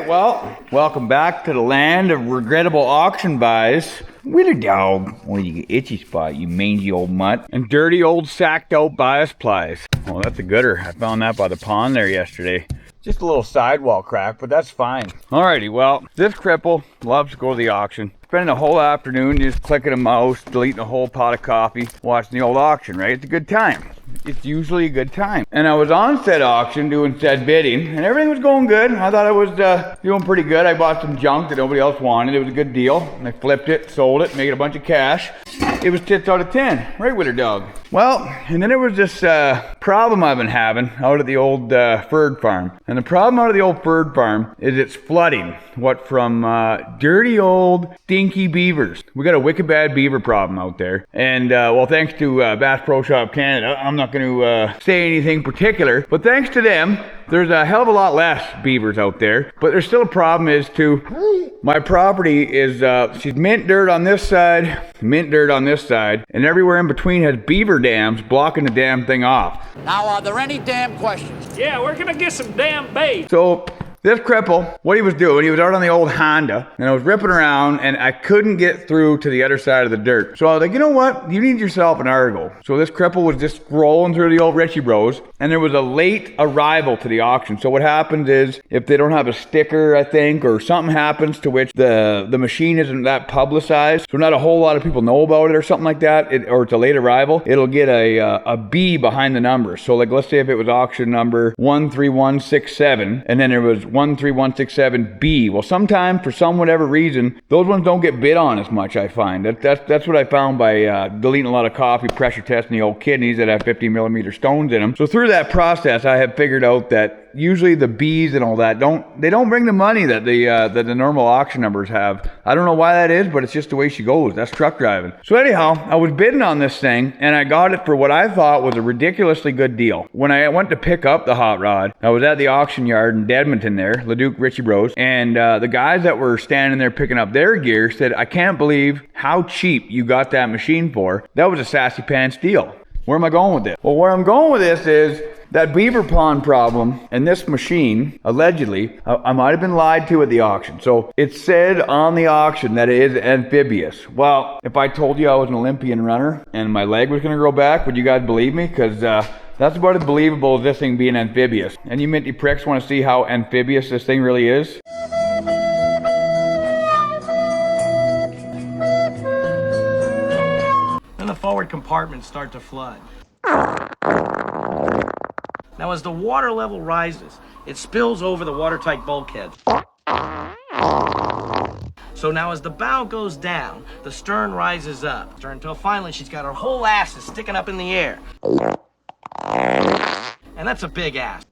right, well, welcome back to the land of regrettable auction buys. Willie dog. Oh, you get itchy spot, you mangy old mutt. And dirty old sacked out bias plies. Oh, that's a gooder. I found that by the pond there yesterday. Just a little sidewall crack, but that's fine. Alrighty, well, this cripple loves to go to the auction. Spending the whole afternoon just clicking a mouse, deleting a whole pot of coffee, watching the old auction, right? It's a good time. It's usually a good time. And I was on said auction doing said bidding, and everything was going good. I thought I was doing pretty good. I bought some junk that nobody else wanted. It was a good deal. And I flipped it, sold it, made a bunch of cash. It was 10 out of 10, right with her dog. Well, and then there was this problem I've been having out at the old Ferd farm. And the problem out of the old Ferd farm is it's flooding. What from dirty old stinky beavers. We got a wicked bad beaver problem out there. And well, thanks to Bass Pro Shop Canada, I'm not going to say anything particular, but thanks to them, there's a hell of a lot less beavers out there. But there's still a problem is to my property is she's mint dirt on this side, mint dirt on this side, and everywhere in between has beaver dams blocking the damn thing off. Now, are there any damn questions? Yeah, we're gonna get some damn bait. So this cripple, what he was doing, he was out on the old Honda, and I was ripping around, and I couldn't get through to the other side of the dirt. So I was like, you know what? You need yourself an Argo. So this cripple was just scrolling through the old Richie Bros, and there was a late arrival to the auction. So what happens is, if they don't have a sticker, I think, or something happens to which the machine isn't that publicized, so not a whole lot of people know about it or something like that, or it's a late arrival, it'll get a B behind the number. So like, let's say if it was auction number 13167, and then there was 13167B. Well, sometimes for some whatever reason, those ones don't get bid on as much, I find. That's what I found by deleting a lot of coffee, pressure testing the old kidneys that have 50 millimeter stones in them. So through that process, I have figured out that usually the B's and all that don't bring the money that the normal auction numbers have. I don't know why that is, but it's just the way she goes. That's truck driving. So anyhow, I was bidding on this thing, and I got it for what I thought was a ridiculously good deal. When I went to pick up the hot rod, I was at the auction yard in Edmonton there, Leduc Richie Bros, and the guys that were standing there picking up their gear said, I can't believe how cheap you got that machine for. That was a sassy pants deal. Where am I going with this? Well, where I'm going with this is that beaver pond problem and this machine, allegedly, I might have been lied to at the auction. So it said on the auction that it is amphibious. Well, if I told you I was an Olympian runner and my leg was going to grow back, would you guys believe me? Because that's about as believable as this thing being amphibious. And you minty pricks want to see how amphibious this thing really is? Then the forward compartments start to flood. Now, as the water level rises, it spills over the watertight bulkhead. So now as the bow goes down, the stern rises up, until finally she's got her whole ass is sticking up in the air. And that's a big ass.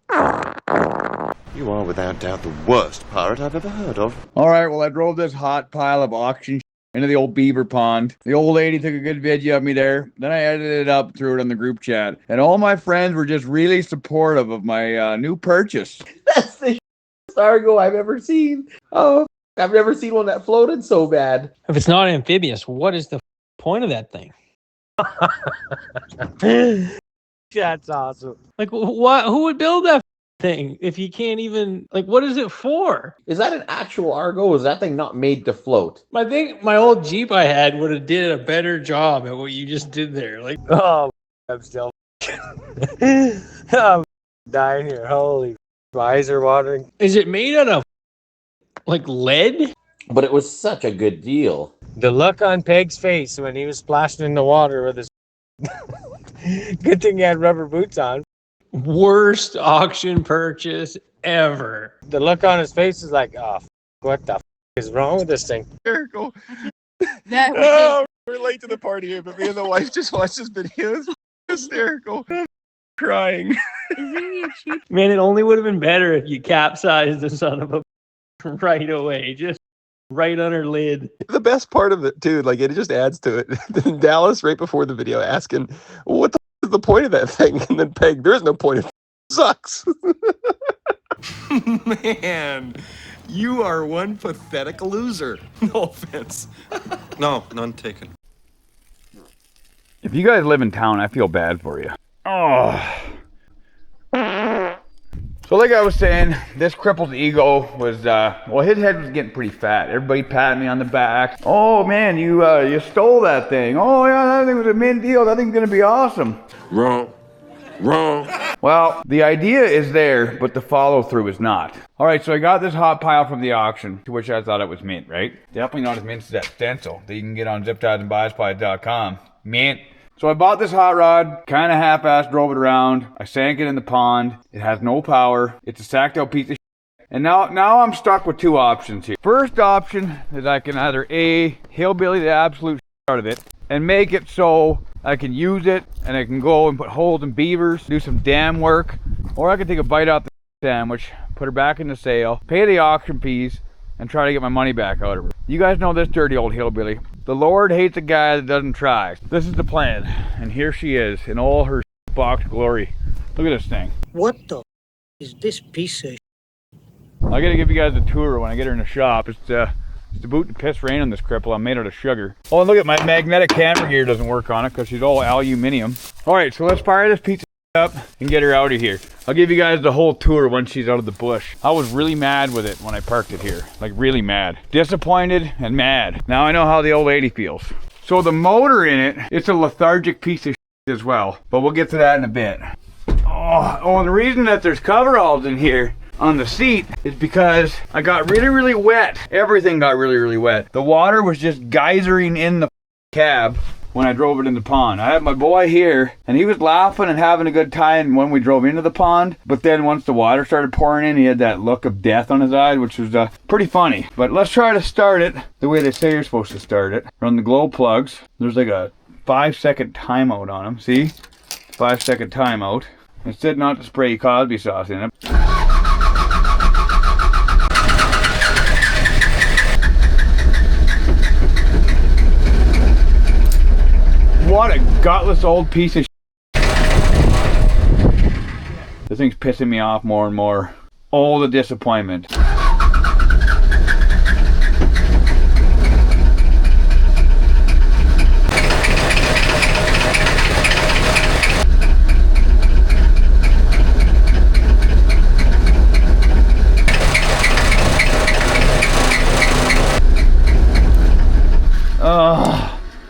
You are without doubt the worst pirate I've ever heard of. All right, well, I drove this hot pile of auction into the old beaver pond. The old lady took a good video of me there. Then I edited it up, threw it on the group chat. And all my friends were just really supportive of my new purchase. That's the Argo I've ever seen. Oh, I've never seen one that floated so bad. If it's not amphibious, what is the point of that thing? That's awesome. Like, what? Who would build that thing if you can't even, like, what is it for? Is that an actual Argo? Is that thing not made to float? I think my old Jeep I had would have did a better job at what you just did there. Like, Oh, I'm still I'm dying here. Holy, my eyes are watering. is it made out of, like, lead? But it was such a good deal. The look on Peg's face when he was splashing in the water with his... Good thing he had rubber boots on. Worst auction purchase ever. The look on his face is like, oh, what the is wrong with this thing? Hysterical. That was Oh, we're late to the party here, but me and the wife just watched this video. It's hysterical. Crying. Man, it only would have been better if you capsized the son of a right away. Just right on her lid. The best part of it, too, like, it just adds to it. Dallas, right before the video, asking, what the is the point of that thing? And then Peg, there's no point. It sucks. Man, you are one pathetic loser. No offense. No, none taken. If you guys live in town, I feel bad for you. Oh. So like I was saying, this cripple's ego was, well, his head was getting pretty fat. Everybody patting me on the back. Oh man, you stole that thing. Oh yeah, that thing was a mint deal. That thing's gonna be awesome. Wrong. Wrong. Well, the idea is there, but the follow through is not. All right, so I got this hot pile from the auction, to which I thought it was mint, right? Definitely not as mint as that stencil that you can get on ziptiesandbiasplies.com. Mint. So I bought this hot rod, kind of half-assed drove it around. I sank it in the pond. It has no power. It's a sacked out piece of shit. And now I'm stuck with two options here. First option is I can either A, hillbilly the absolute shit out of it, and make it so I can use it and I can go and put holes in beavers, do some dam work, or I can take a bite out the sandwich, put her back in the sail, pay the auction fees, and try to get my money back out of her. You guys know this dirty old hillbilly. The Lord hates a guy that doesn't try. This is the plan, and here she is in all her box glory. Look at this thing. What the is this piece of I gotta give you guys a tour when I get her in the shop. It's the boot and piss rain on this cripple. I'm made out of sugar. Oh, and look at my magnetic camera gear doesn't work on it because she's all aluminium. All right, so let's fire this piece of up and get her out of here. I'll give you guys the whole tour once she's out of the bush. I was really mad with it when I parked it here. Like really mad. Disappointed and mad. Now I know how the old lady feels. So the motor in it, it's a lethargic piece of shit as well. But we'll get to that in a bit. Oh, and the reason that there's coveralls in here on the seat is because I got really wet. Everything got really wet. The water was just geysering in the cab when I drove it in the pond. I had my boy here and he was laughing and having a good time when we drove into the pond, but then once the water started pouring in, he had that look of death on his eye, which was pretty funny. But let's try to start it the way they say you're supposed to start it. Run the glow plugs. There's like a 5-second timeout on them. See? 5-second timeout. It said not to spray Cosby sauce in it. What a gutless old piece of shit. This thing's pissing me off more and more. All the disappointment.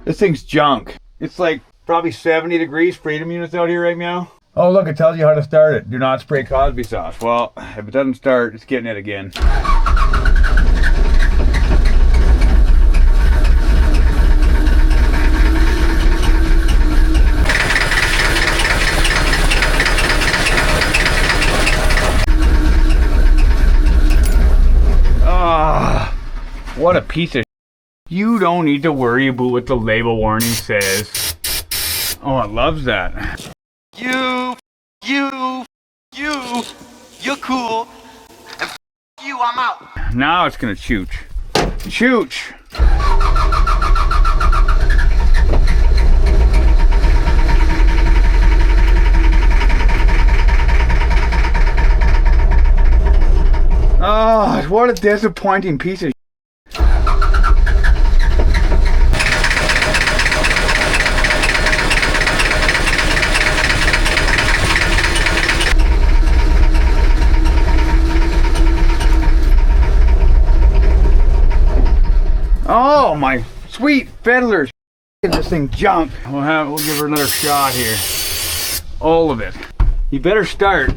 This thing's junk. It's like probably 70 degrees freedom units out here right now. Oh look, it tells you how to start it. Do not spray Cosby sauce. Well, if it doesn't start, it's getting it again. Ah, what a piece of. You don't need to worry about what the label warning says. Oh, it loves that. You're cool. And you, I'm out. Now it's gonna chooch. Chooch! Oh, what a disappointing piece of. Oh my sweet fiddlers! This thing junk. We'll give her another shot here. All of it. You better start.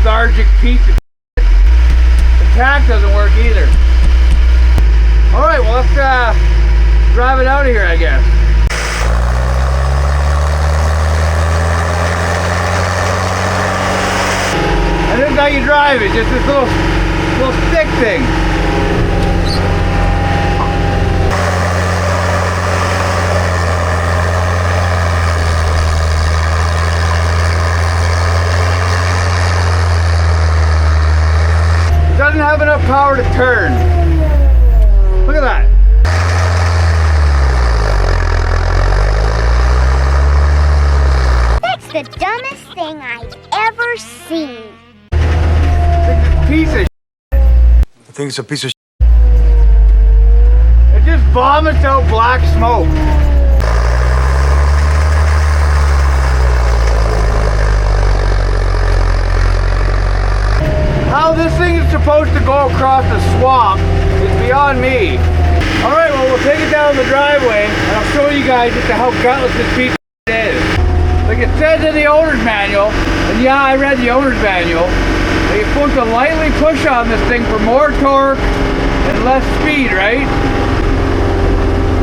Lethargic piece of shit. The tack doesn't work either. Alright, well let's drive it out of here, I guess. And this is how you drive it, just this little stick thing. Doesn't have enough power to turn. Look at that. thing I've ever seen. Piece of I think it's a piece of it just vomits out black smoke. How this thing is supposed to go across the swamp is beyond me. Alright, well, we'll take it down the driveway and I'll show you guys just how gutless this piece of is. Like it says in the owner's manual, and yeah, I read the owner's manual, that you're supposed to lightly push on this thing for more torque and less speed, right?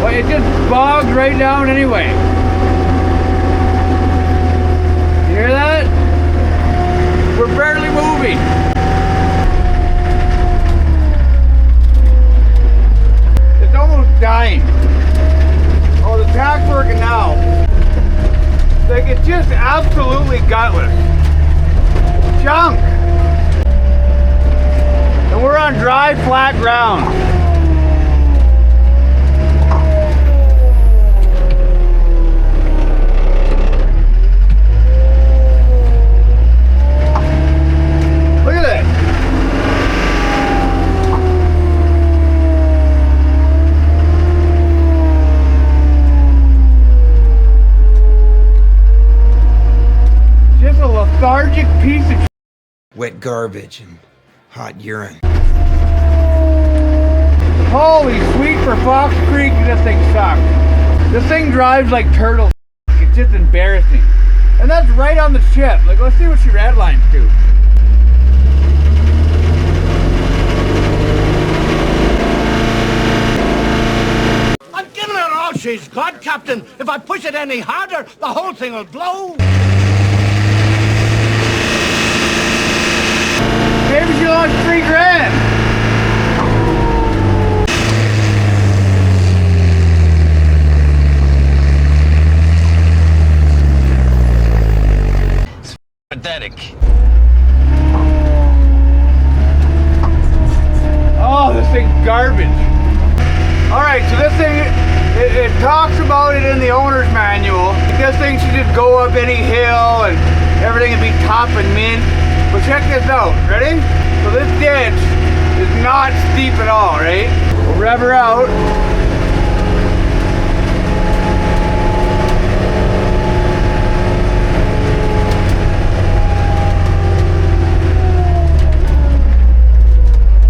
But it just bogs right down anyway. You hear that? We're barely moving. It's almost dying. Oh, the tack's working now. Like, it's just absolutely gutless. Junk. And we're on dry, flat ground. Look at that. Just a lethargic piece of wet garbage and hot urine. Holy sweet for Fox Creek, this thing sucks. This thing drives like turtles. It's just embarrassing. And that's right on the chip. Like, let's see what she redlines to. I'm giving her all she's got, Captain. If I push it any harder, the whole thing will blow. Maybe she lost $3,000. Pathetic. Oh, this thing's garbage. Alright, so this thing, it talks about it in the owner's manual. This thing should just go up any hill and everything would be top and mint. But check this out, ready? So this ditch is not steep at all, right? We'll rev her out.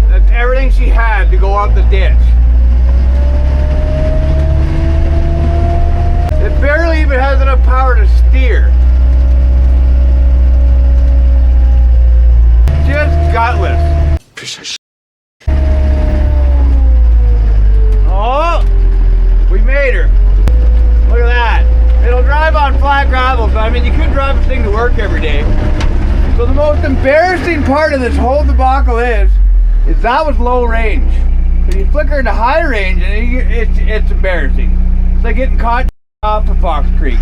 That's everything she had to go up the ditch. It barely even has enough power to steer. Just gutless. Oh, we made her. Look at that. It'll drive on flat gravel, so I mean you could drive this thing to work every day. So the most embarrassing part of this whole debacle is that was low range. So you flicker into high range and it's embarrassing. It's like getting caught off of Fox Creek.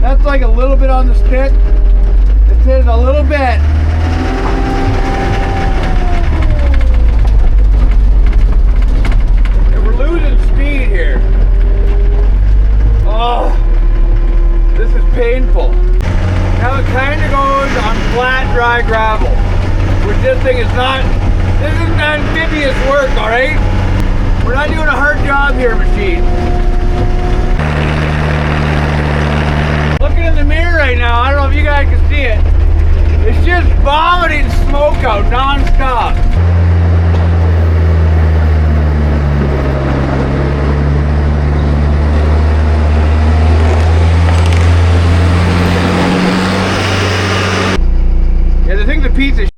That's like a little bit on the stick. It says a little bit. And we're losing speed here. Oh, this is painful. Now it kind of goes on flat, dry gravel, which this thing is not. This isn't amphibious work, all right? We're not doing a hard job here, machine. Looking in the mirror right now, I don't know if you guys can see it. It's just vomiting smoke out non-stop. Yeah, the thing's a piece of shit.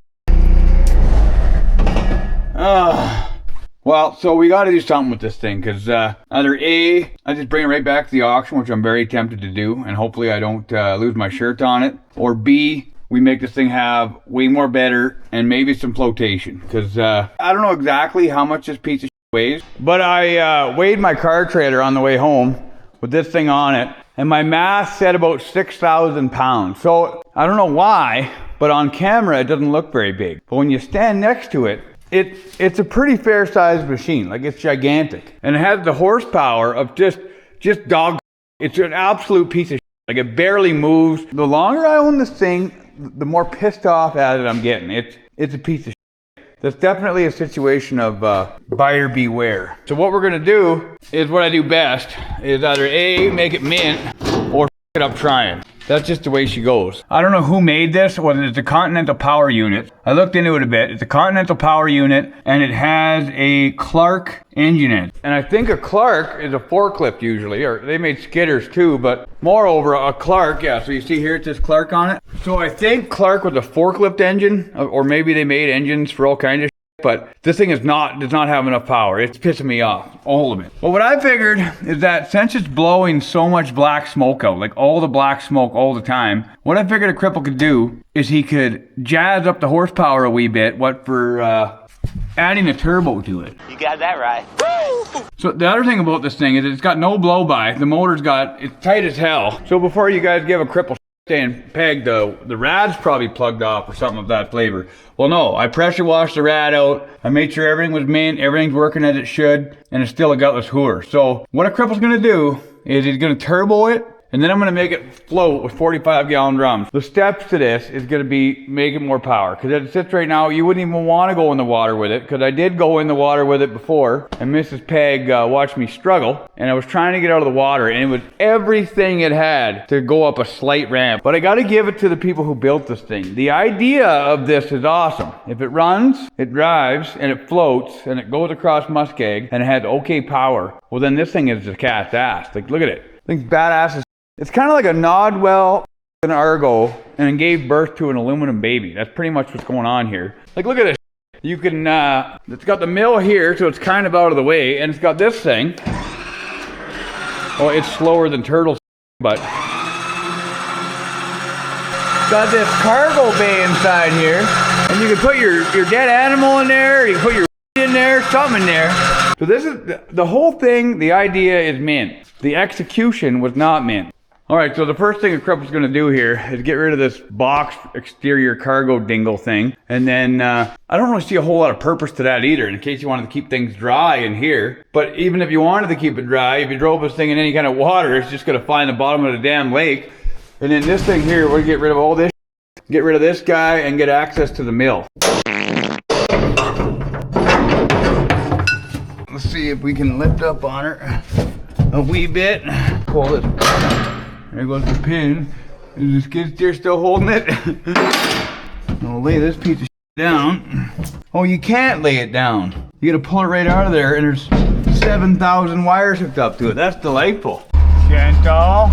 Well, so we got to do something with this thing, because either A, I just bring it right back to the auction, which I'm very tempted to do, and hopefully I don't lose my shirt on it, or B, we make this thing have way more better and maybe some flotation, because I don't know exactly how much this piece of shit weighs, but I weighed my car trailer on the way home with this thing on it, and my math said about 6,000 pounds. So I don't know why, but on camera it doesn't look very big. But when you stand next to it, it's a pretty fair sized machine. Like, it's gigantic. And it has the horsepower of just dog. It's an absolute piece of shit. Like, it barely moves. The longer I own this thing, the more pissed off at it I'm getting. It's a piece of shit. That's definitely a situation of buyer beware. So what we're gonna do is what I do best, is either A, make it mint, or f it up trying. That's just the way she goes. I don't know who made this, whether it's a Continental Power Unit. I looked into it a bit. It's a Continental Power Unit, and it has a Clark engine in it. And I think a Clark is a forklift usually, or they made skidders too, but moreover, a Clark, yeah, so you see here it says Clark on it. So I think Clark was a forklift engine, or maybe they made engines for all kinds of shit, but this thing does not have enough power. It's pissing me off, all of it. But what I figured is that since it's blowing so much black smoke out, like all the black smoke all the time, what I figured a cripple could do is he could jazz up the horsepower a wee bit, for adding a turbo to it. You got that right. So the other thing about this thing is it's got no blow by. The motor's it's tight as hell. So before you guys give a cripple saying, Peg, the rad's probably plugged off or something of that flavor. Well, no, I pressure washed the rad out. I made sure everything was mint, everything's working as it should, and it's still a gutless hooer. So what a cripple's gonna do is he's gonna turbo it, and then I'm gonna make it float with 45-gallon drums. The steps to this is gonna be make it more power, because as it sits right now, you wouldn't even wanna go in the water with it, because I did go in the water with it before, and Mrs. Peg watched me struggle, and I was trying to get out of the water, and it was everything it had to go up a slight ramp. But I gotta give it to the people who built this thing. The idea of this is awesome. If it runs, it drives, and it floats, and it goes across muskeg, and it has okay power, well then this thing is just cat's ass. Like, look at it. This thing's badass as it's kind of like a Nodwell an Argo and it gave birth to an aluminum baby. That's pretty much what's going on here. Like, look at this. You can, it's got the mill here, so it's kind of out of the way, and it's got this thing. Well, it's slower than turtles, but got this cargo bay inside here, and you can put your dead animal in there, you can put your in there, something in there. So this is, the whole thing, the idea is mint. The execution was not mint. Alright, so the first thing a cripple's gonna do here is get rid of this box exterior cargo dingle thing. And then, I don't really see a whole lot of purpose to that either, in case you wanted to keep things dry in here. But even if you wanted to keep it dry, if you drove this thing in any kind of water, it's just gonna find the bottom of the damn lake. And then this thing here, we're gonna get rid of all this, get rid of this guy, and get access to the mill. Let's see if we can lift up on her a wee bit. Pull this. There goes the pin. Is the skid steer still holding it? I'll lay this piece of shit down. Oh, you can't lay it down. You gotta pull it right out of there, and there's 7,000 wires hooked up to it. That's delightful. Chantal.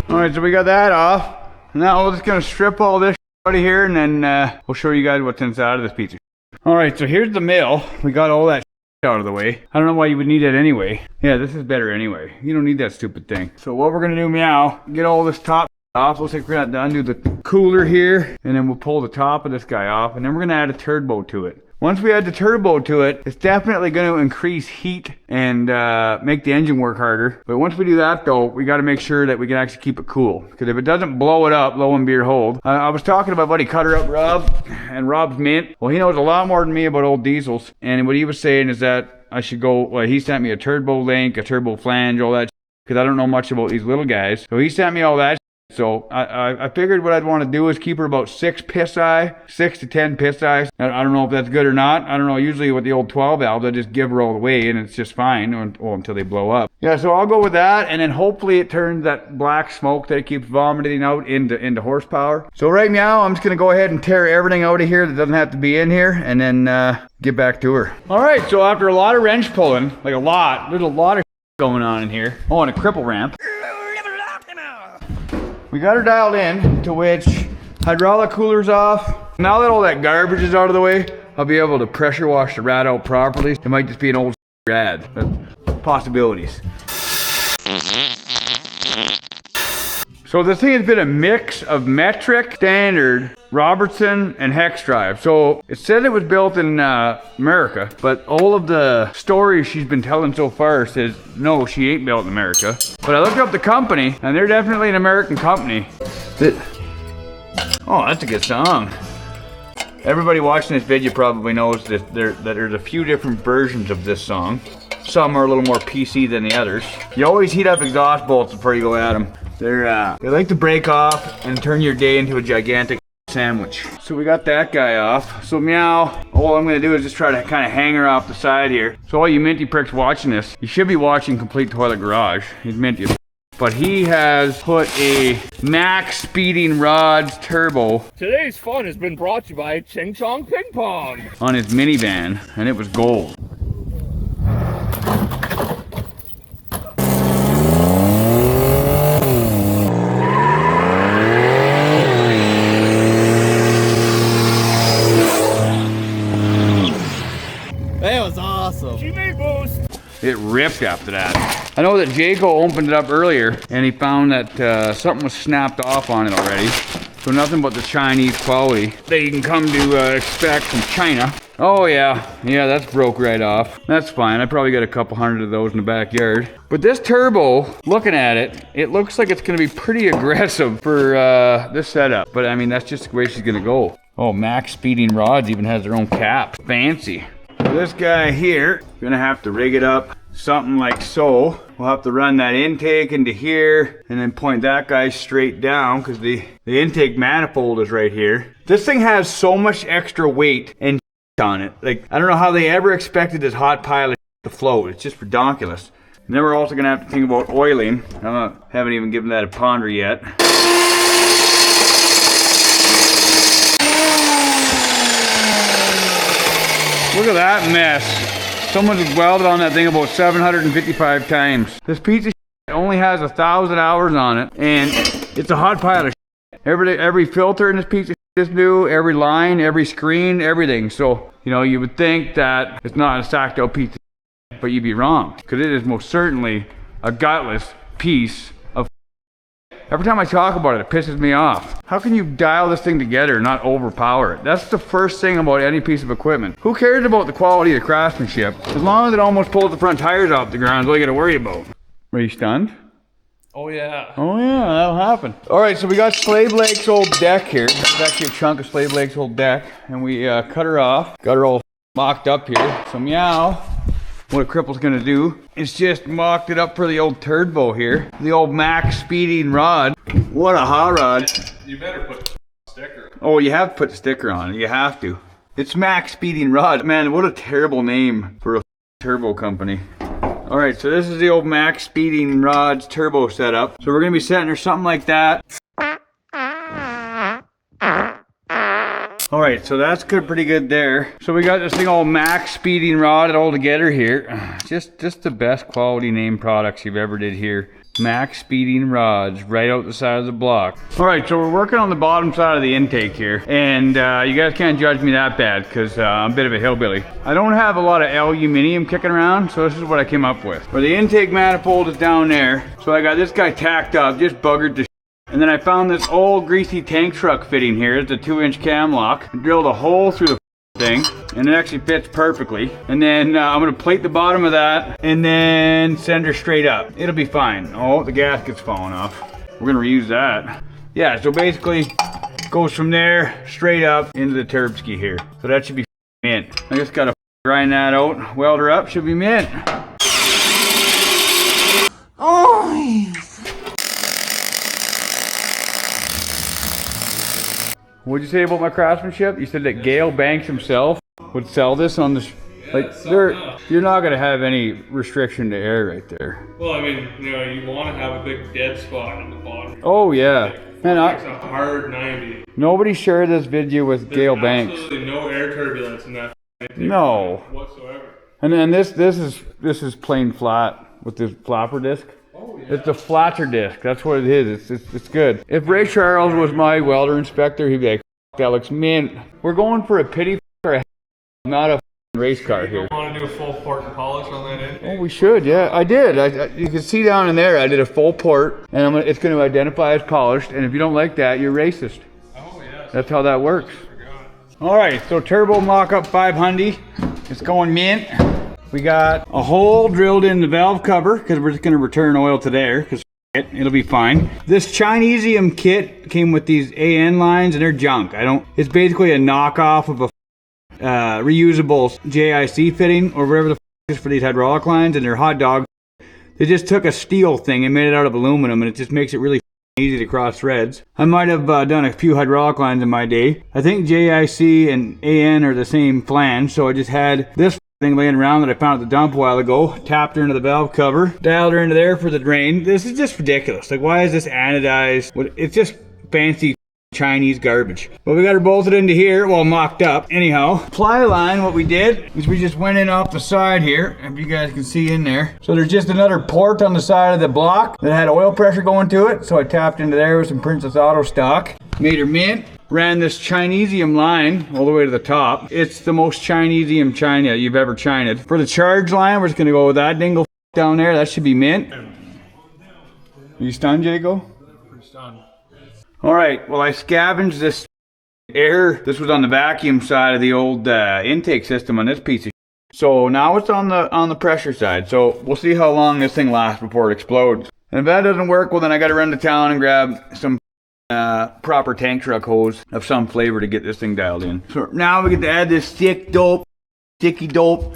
Alright, so we got that off. Now we're just gonna strip all this out of here, and then we'll show you guys what's inside of this piece of shit. Alright, so here's the mill. We got all that shit out of the way. I don't know why you would need it anyway. Yeah, this is better anyway. You don't need that stupid thing. So what we're gonna do now, get all this top off. Looks like we're gonna undo the cooler here, and then we'll pull the top of this guy off, and then we're gonna add a turbo to it. Once we add the turbo to it, it's definitely going to increase heat and make the engine work harder. But once we do that though, we got to make sure that we can actually keep it cool. Because if it doesn't blow it up, lo and behold. I was talking to my buddy Cutter Up Rob, and Rob's mint. Well, he knows a lot more than me about old diesels. And what he was saying is that I should go, well, he sent me a turbo link, a turbo flange, all that, because I don't know much about these little guys. So he sent me all that. So I figured what I'd want to do is keep her about 6 psi, 6 to 10 psi. I don't know if that's good or not. I don't know. Usually with the old 12 valves, I just give her all the way and it's just fine until they blow up. Yeah, so I'll go with that, and then hopefully it turns that black smoke that it keeps vomiting out into horsepower. So right now I'm just gonna go ahead and tear everything out of here that doesn't have to be in here, and then get back to her. All right, so after a lot of wrench pulling, like a lot, there's a lot of going on in here. Oh, and a cripple ramp. We got her dialed in, to which hydraulic cooler's off. Now that all that garbage is out of the way, I'll be able to pressure wash the rad out properly. It might just be an old rad. Possibilities. So this thing has been a mix of metric, standard, Robertson and hex drive. So it said it was built in America, but all of the stories she's been telling so far says no, she ain't built in America. But I looked up the company, and they're definitely an American company. Oh, that's a good song. Everybody watching this video probably knows that there's a few different versions of this song. Some are a little more PC than the others. You always heat up exhaust bolts before you go at them. They like to break off and turn your day into a gigantic sandwich. So we got that guy off. So Meow, all I'm gonna do is just try to kind of hang her off the side here. So all you minty pricks watching this, you should be watching Complete Toilet Garage. He's minty as but he has put a max speeding rods turbo. Today's fun has been brought to you by Ching Chong Ping Pong On his minivan, and it was gold. That was awesome. She made boost. It ripped after that. I know that Jaco opened it up earlier and he found that something was snapped off on it already. So nothing but the Chinese quality that you can come to expect from China. Oh yeah, that's broke right off. That's fine, I probably got a couple hundred of those in the backyard. But this turbo, looking at it, it looks like it's gonna be pretty aggressive for this setup. But I mean, that's just the way she's gonna go. Oh, max speeding rods even has their own cap. Fancy. So this guy here, gonna have to rig it up something like so. We'll have to run that intake into here and then point that guy straight down because the intake manifold is right here. This thing has so much extra weight and on it. Like, I don't know how they ever expected this hot pile of to float. It's just ridiculous. And then we're also gonna have to think about oiling. I haven't even given that a ponder yet. Look at that mess. Someone has welded on that thing about 755 times. This piece of shit only has 1,000 hours on it, and it's a hot pile of shit. Every filter in this piece of shit is new, every line, every screen, everything. So, you know, you would think that it's not a stacked out piece of shit, but you'd be wrong, because it is most certainly a gutless piece of shit. Every time I talk about it, it pisses me off. How can you dial this thing together and not overpower it? That's the first thing about any piece of equipment. Who cares about the quality of the craftsmanship? As long as it almost pulls the front tires off the ground, that's all you gotta worry about. Are you stunned? Oh yeah. Oh yeah, that'll happen. All right, so we got Slave Lake's old deck here. This is actually a chunk of Slave Lake's old deck, and we cut her off. Got her all mocked up here. So Meow, what a cripple's gonna do is just mocked it up for the old turbo here. The old max speeding rod. What a hot rod. You better put the sticker. Oh, you have to put the sticker on it. You have to. It's max speeding rod. Man, what a terrible name for a turbo company. All right, so this is the old max speeding rods turbo setup. So we're gonna be setting her something like that. All right, so that's good, pretty good there. So we got this thing all max speeding rod all together here. Just the best quality name products you've ever did here. Max speeding rods right out the side of the block. All right, so we're working on the bottom side of the intake here, and you guys can't judge me that bad because I'm a bit of a hillbilly. I don't have a lot of aluminium kicking around, so this is what I came up with. Where the intake manifold is down there, so I got this guy tacked up, just buggered to and then I found this old greasy tank truck fitting here. It's a 2-inch cam lock. I drilled a hole through the thing, and it actually fits perfectly. And then I'm gonna plate the bottom of that and then send her straight up. It'll be fine. Oh, the gasket's falling off. We're gonna reuse that. Yeah, so basically goes from there straight up into the turbski here. So that should be mint. I just gotta grind that out, weld her up, should be mint. Oh. What'd you say about my craftsmanship? You said that Gale Banks himself would sell this on the, you're not gonna have any restriction to air right there. Well, I mean, you know, you want to have a big dead spot in the bottom. Oh yeah. Man, it's a hard 90. Nobody shared this video with Gale Banks. Absolutely no air turbulence in that. No. Whatsoever. And then this is plain flat with this flapper disc. Oh, yeah. It's a flatter disc. That's what it is. It's good. If Ray Charles was my welder inspector, he'd be like, that looks mint. We're going for a pity or a not a race car here. You want to do a full port and polish on that end? Oh, we should. Yeah, I did. You can see down in there. I did a full port, and it's going to identify as polished. And if you don't like that, you're racist. Oh yeah. That's how that works. All right, so turbo mock-up 500. It's going mint. We got a hole drilled in the valve cover because we're just going to return oil to there because it'll be fine. This Chinesium kit came with these AN lines and they're junk. It's basically a knockoff of a reusable JIC fitting or whatever the f is for these hydraulic lines, and they're hot dogs. They just took a steel thing and made it out of aluminum, and it just makes it really easy to cross threads. I might have done a few hydraulic lines in my day. I think JIC and AN are the same flange, so I just had this thing laying around that I found at the dump a while ago, tapped her into the valve cover, dialed her into there for the drain. This is just ridiculous. Like, why is this anodized? It's just fancy Chinese garbage. But we got her bolted into here, well, mocked up. Anyhow, ply line, what we did is we just went in off the side here, if you guys can see in there. So there's just another port on the side of the block that had oil pressure going to it. So I tapped into there with some Princess Auto stock, made her mint, ran this Chinesium line all the way to the top. It's the most Chinesium China you've ever chined. For the charge line, we're just gonna go with that dingle down there. That should be mint. Are you stunned, Jago? Pretty stunned. All right, well, I scavenged this air. This was on the vacuum side of the old intake system on this piece of shit. So now it's on the pressure side. So we'll see how long this thing lasts before it explodes. And if that doesn't work, well, then I got to run to town and grab some proper tank truck hose of some flavor to get this thing dialed in. So now we get to add this sticky dope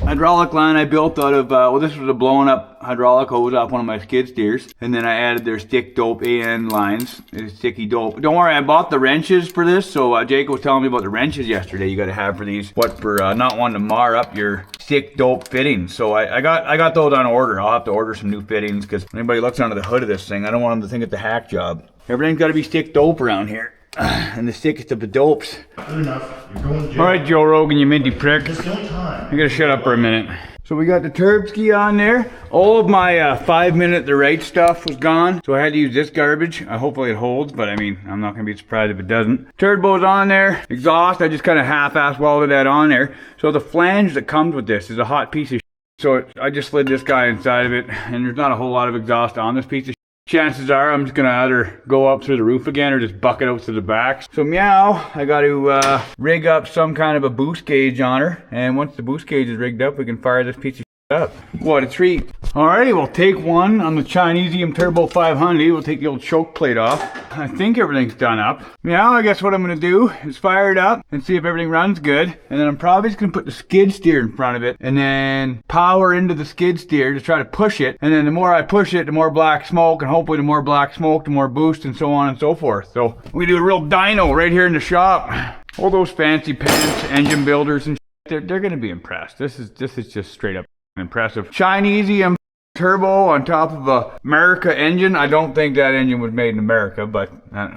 hydraulic line I built out of, well, this was a blown up hydraulic hose off one of my skid steers. And then I added their stick dope AN lines, sticky dope. Don't worry, I bought the wrenches for this. So Jake was telling me about the wrenches yesterday you got to have for these. What, for not wanting to mar up your stick dope fittings. So I got those on order. I'll have to order some new fittings because when anybody looks under the hood of this thing, I don't want them to think it's a hack job. Everything's got to be stick dope around here. And the sickest of the dopes. Good enough. You're going to jail. All right, Joe Rogan, you minty prick. It's no time. I gotta shut up for a minute. So we got the Turbski on there. All of my 5 minute the right stuff was gone. So I had to use this garbage. Hopefully it holds, but I mean, I'm not gonna be surprised if it doesn't. Turbo's on there. Exhaust, I just kind of half-ass welded that on there. So the flange that comes with this is a hot piece of shit. So I just slid this guy inside of it, and there's not a whole lot of exhaust on this piece of shit. Chances are I'm just gonna either go up through the roof again or just bucket out to the back. So meow, I got to rig up some kind of a boost gauge on her. And once the boost gauge is rigged up, we can fire this piece of shit up. What a treat. Alrighty, we'll take one on the Chinesium Turbo 500. We'll take the old choke plate off. I think everything's done up. Now I guess what I'm gonna do is fire it up and see if everything runs good. And then I'm probably just gonna put the skid steer in front of it and then power into the skid steer to try to push it. And then the more I push it, the more black smoke, and hopefully the more black smoke, the more boost, and so on and so forth. So we do a real dyno right here in the shop. All those fancy pants, engine builders and shit, they're gonna be impressed. This is just straight up impressive. Chinesium turbo on top of a America engine. I don't think that engine was made in America, but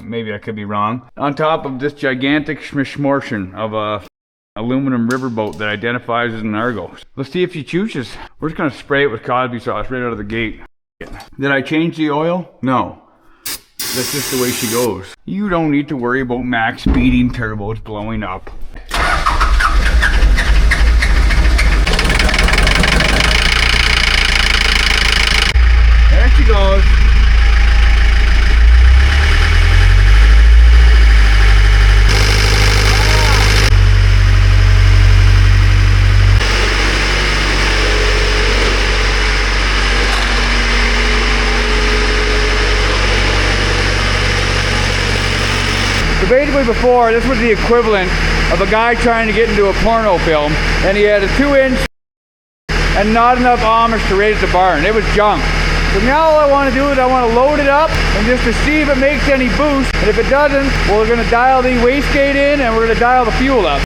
maybe I could be wrong. On top of this gigantic schmishmortion of a aluminum riverboat that identifies as an Argo. Let's see if she chooses. We're just gonna spray it with Cosby sauce right out of the gate. Did I change the oil? No. That's just the way she goes. You don't need to worry about max speeding turbos blowing up. There she goes. So basically before, this was the equivalent of a guy trying to get into a porno film, and he had a 2-inch and not enough ohms to raise the barn. It was junk. So now all I want to do is I want to load it up and just to see if it makes any boost. And if it doesn't, well, we're going to dial the wastegate in and we're going to dial the fuel up.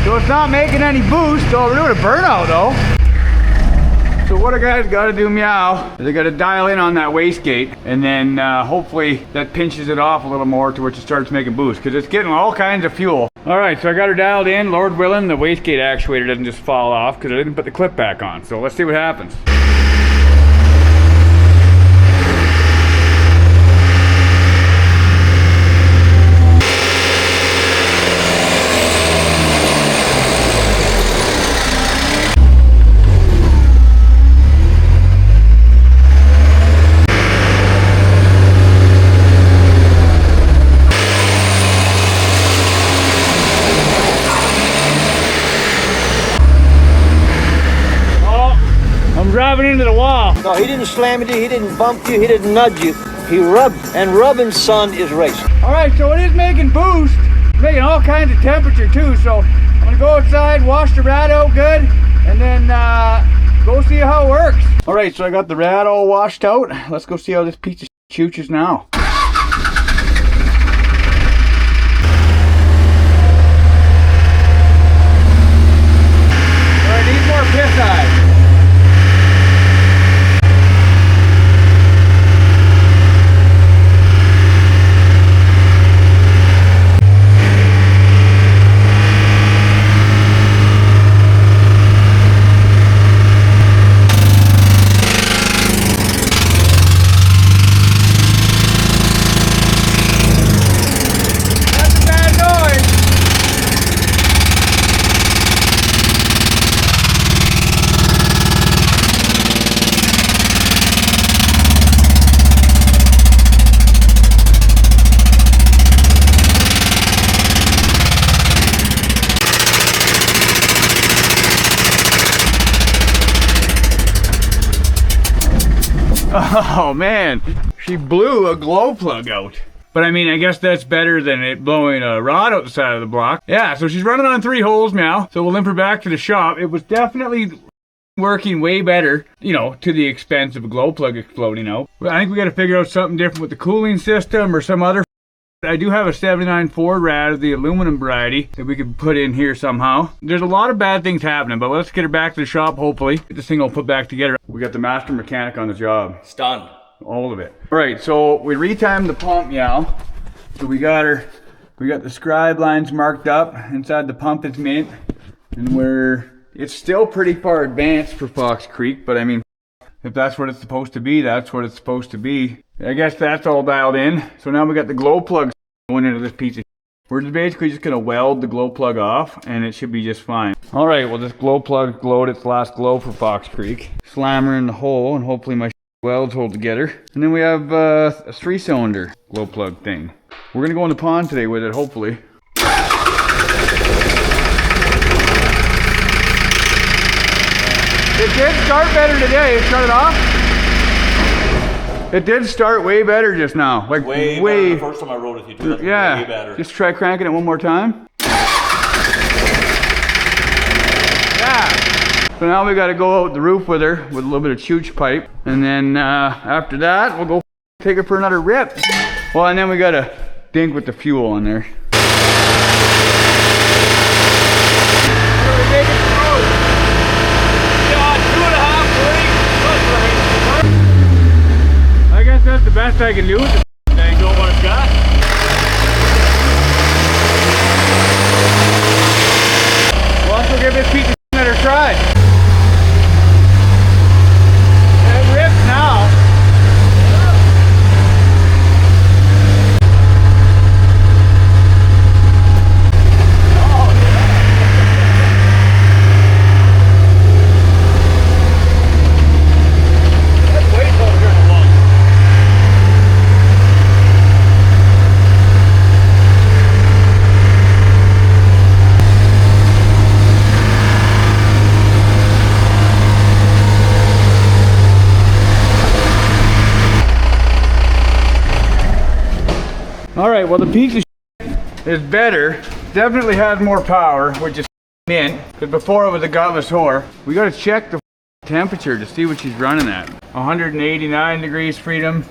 So it's not making any boost, so we're doing a burnout though. So what a guy's got to do, meow, is they got to dial in on that wastegate, and then hopefully that pinches it off a little more to which it starts making boost, because it's getting all kinds of fuel. Alright, so I got her dialed in. Lord willing, the wastegate actuator doesn't just fall off because I didn't put the clip back on. So let's see what happens. driving into the wall. No, he didn't slam you, he didn't bump you, he didn't nudge you. He rubbed, and rubbing, son, is racing. All right, so it is making boost, making all kinds of temperature too. So I'm gonna go outside, wash the rad out good, and then go see how it works. All right, so I got the rad all washed out. Let's go see how this piece of shit chooches now. All right, need more piss eyes. Oh man, she blew a glow plug out. But I mean, I guess that's better than it blowing a rod out the side of the block. Yeah, so she's running on 3 holes now. So we'll limp her back to the shop. It was definitely working way better, you know, to the expense of a glow plug exploding out. I think we got to figure out something different with the cooling system or some other. I do have a 79 Ford rad of the aluminum variety that we could put in here somehow. There's a lot of bad things happening, but let's get her back to the shop, hopefully. Get this thing all put back together. We got the master mechanic on the job. It's done. All of it. All right, so we retimed the pump now. So we got the scribe lines marked up. Inside the pump is mint. And it's still pretty far advanced for Fox Creek, but I mean, if that's what it's supposed to be, that's what it's supposed to be. I guess that's all dialed in. So now we got the glow plugs going into this piece of shit. We're basically just gonna weld the glow plug off and it should be just fine. All right, well this glow plug glowed its last glow for Fox Creek. Slam her in the hole and hopefully my welds hold together. And then we have a 3-cylinder glow plug thing. We're gonna go in the pond today with it, hopefully. It did start better today. Shut it off. It did start way better just now. Like way better than the first time I rode it. You yeah. Way better. Just try cranking it one more time. Yeah. So now we got to go out the roof with her with a little bit of chooch pipe, and then after that we'll go take her for another rip. Well, and then we got to dink with the fuel in there. I guess that's the best I can do with the thing. Doing what it's got. Well, let's go give this piece of another try. It rips now. Alright, well the piece of is better. Definitely has more power, which is mint. Because before it was a gutless whore. We gotta check the temperature to see what she's running at. 189 degrees freedom.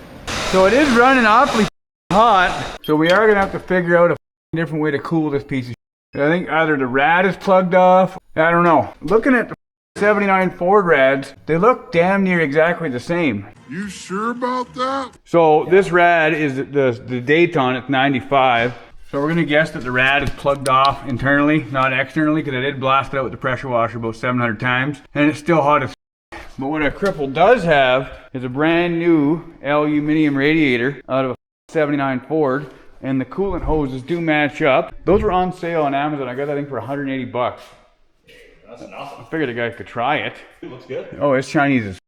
So it is running awfully hot. So we are gonna have to figure out a different way to cool this piece of I think either the rad is plugged off. I don't know. Looking at the 79 Ford rads, they look damn near exactly the same. You sure about that? So this rad is the Dayton, it's 95. So we're gonna guess that the rad is plugged off internally, not externally, because I did blast it out with the pressure washer about 700 times, and it's still hot as But what a cripple does have is a brand new aluminum radiator out of a 79 Ford, and the coolant hoses do match up. Those were on sale on Amazon. I got that thing for 180 bucks. That's nothing. I figured a guy could try it. It looks good. Oh, it's Chinese as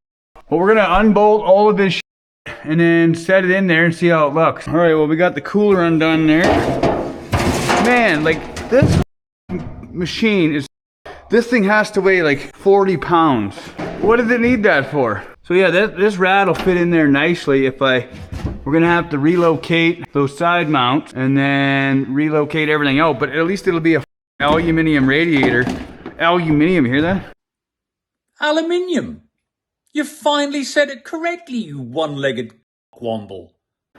Well, we're gonna unbolt all of this and then set it in there and see how it looks. All right, well, we got the cooler undone there. Man, like this machine is, this thing has to weigh like 40 pounds. What does it need that for? So yeah, this rad will fit in there nicely if we're gonna have to relocate those side mounts and then relocate everything out, but at least it'll be a aluminum radiator. Aluminum, you hear that? Aluminium. You finally said it correctly, you one-legged womble.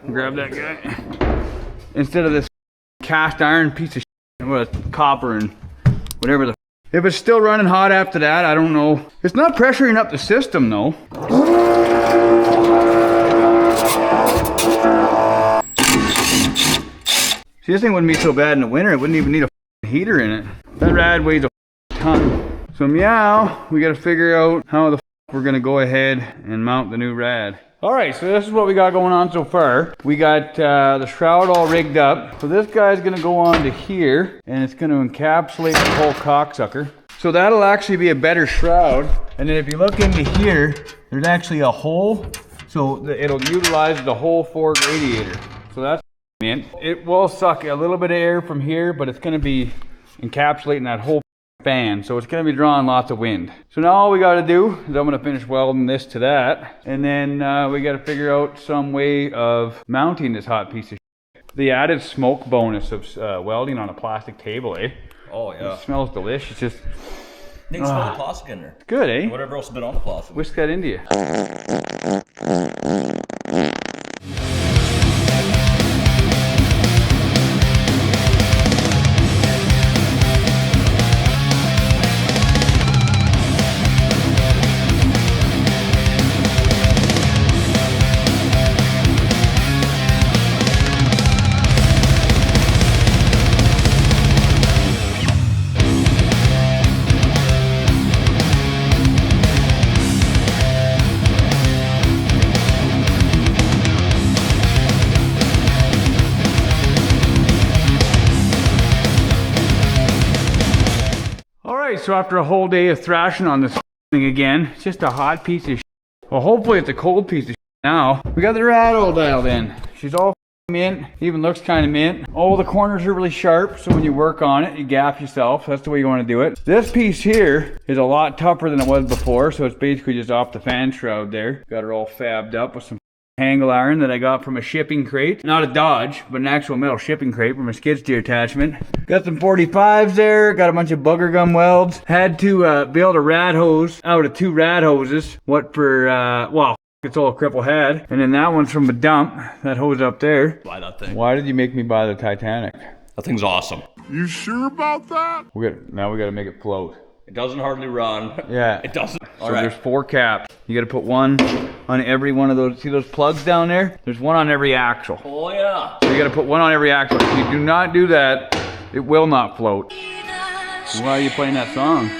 Grab that guy. Instead of this cast iron piece of shit with copper and whatever the. If it's still running hot after that, I don't know. It's not pressuring up the system though. See, this thing wouldn't be so bad in the winter. It wouldn't even need a heater in it. That rad weighs a ton. So meow, we gotta figure out how the we're gonna go ahead and mount the new rad. All right, so this is what we got going on so far. We got the shroud all rigged up. So this guy's gonna go on to here and it's gonna encapsulate the whole cocksucker. So that'll actually be a better shroud. And then if you look into here, there's actually a hole. So it'll utilize the whole forward radiator. So that's mint. It will suck a little bit of air from here, but it's gonna be encapsulating that whole fan, so it's going to be drawing lots of wind. So now all we got to do is I'm going to finish welding this to that, and then we got to figure out some way of mounting this hot piece of shit. The added smoke bonus of welding on a plastic table, eh? Oh yeah. It smells delicious. Just Need to smell the plastic in there. good, eh? Whatever else has been on the plastic. Whisk that into you. So after a whole day of thrashing on this thing again, it's just a hot piece of shit. Well, hopefully it's a cold piece of shit now. We got the rad all dialed in. She's all mint, even looks kind of mint. All the corners are really sharp, so when you work on it, you gap yourself. That's the way you want to do it. This piece here is a lot tougher than it was before, so it's basically just off the fan shroud there. Got her all fabbed up with some angle iron that I got from a shipping crate. Not a Dodge, but an actual metal shipping crate from a skid steer attachment. Got some 45s there, got a bunch of bugger gum welds. Had to build a rad hose out of 2 rad hoses. What for, well, it's all a cripple had. And then that one's from a dump, that hose up there. Buy that thing. Why did you make me buy the Titanic? That thing's awesome. You sure about that? Now we gotta make it float. It doesn't hardly run. Yeah. It doesn't. So there's 4 caps. You gotta put one on every one of those. See those plugs down there? There's one on every axle. Oh yeah. So you gotta put one on every axle. If you do not do that, it will not float. Why are you playing that song?